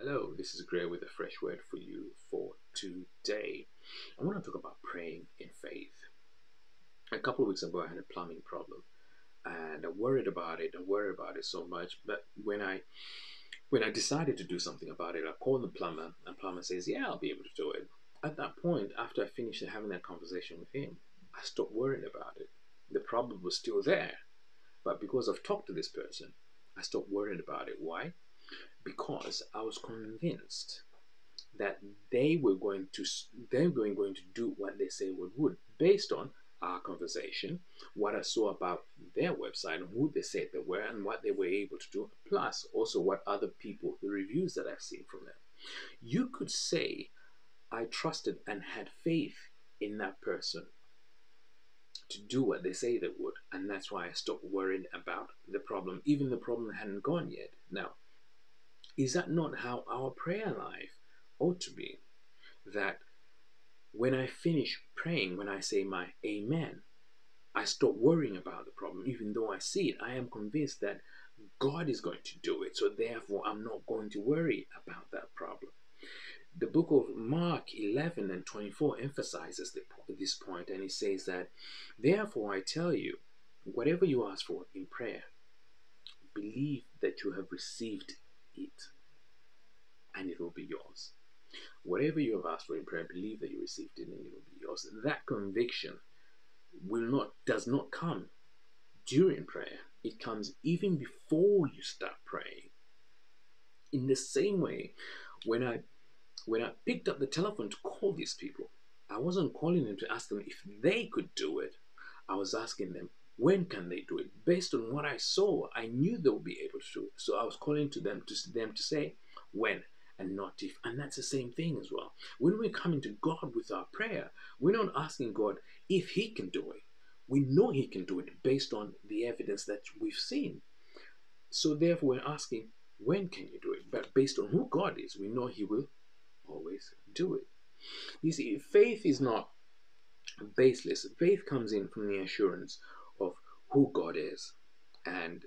Hello, this is Gray with a fresh word for you for today. I want to talk about praying in faith. A couple of weeks ago, I had a plumbing problem, and I worried about it. I worried about it so much. But when I decided to do something about it, I called the plumber, and the plumber says, "Yeah, I'll be able to do it." At that point, after I finished having that conversation with him, I stopped worrying about it. The problem was still there, but because I've talked to this person, I stopped worrying about it. Why? Because I was convinced that they were going to do what they say would based on our conversation, what I saw about their website and who they said they were and what they were able to do, plus also what other people, the reviews that I've seen from them. You could say I trusted and had faith in that person to do what they say they would, and that's why I stopped worrying about the problem, even the problem hadn't gone yet. Now, is that not how our prayer life ought to be? That when I finish praying, when I say my amen, I stop worrying about the problem, even though I see it. I am convinced that God is going to do it. So therefore, I'm not going to worry about that problem. The book of Mark 11 and 24 emphasizes this point, and it says that, therefore, I tell you, whatever you ask for in prayer, believe that you have received it, and it will be yours. Whatever you have asked for in prayer, believe that you received it and it will be yours. That conviction does not come during prayer. It comes even before you start praying. In the same way, when I picked up the telephone to call these people, I wasn't calling them to ask them if they could do it. I was asking them, when can they do it? Based on what I saw, I knew they would be able to do it. So I was calling to them to say when and not if. And that's the same thing as well. When we're coming to God with our prayer, we're not asking God if He can do it. We know He can do it based on the evidence that we've seen. So therefore, we're asking, when can you do it? But based on who God is, we know He will always do it. You see, faith is not baseless. Faith comes in from the assurance of who God is and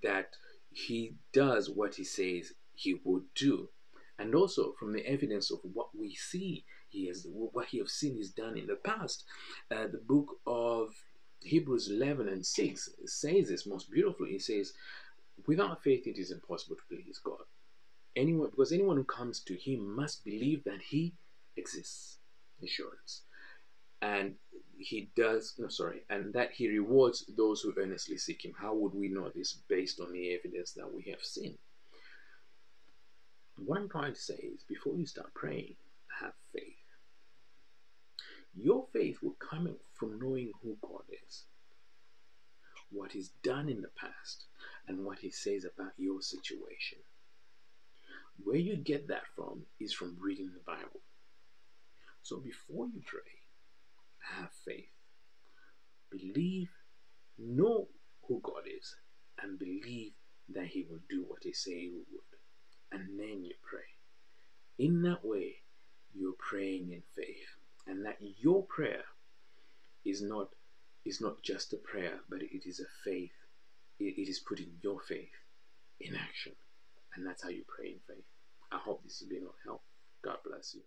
that He does what He says He would do. And also from the evidence of what we see what He has seen He's done in the past. The book of Hebrews 11 and 6 says this most beautifully. It says, without faith it is impossible to please God. Because anyone who comes to Him must believe that He exists. Assurance. And He does, no, sorry, and that He rewards those who earnestly seek Him. How would we know this? Based on the evidence that we have seen. What I'm trying to say is, before you start praying, have faith. Your faith will come from knowing who God is, what He's done in the past, and what He says about your situation. Where you get that from is from reading the Bible. So before you pray, have faith. Believe, know who God is, and believe that He will do what He said He would. And then you pray. In that way, you're praying in faith. And that your prayer is not just a prayer, but it is a faith. It is putting your faith in action. And that's how you pray in faith. I hope this has been of help. God bless you.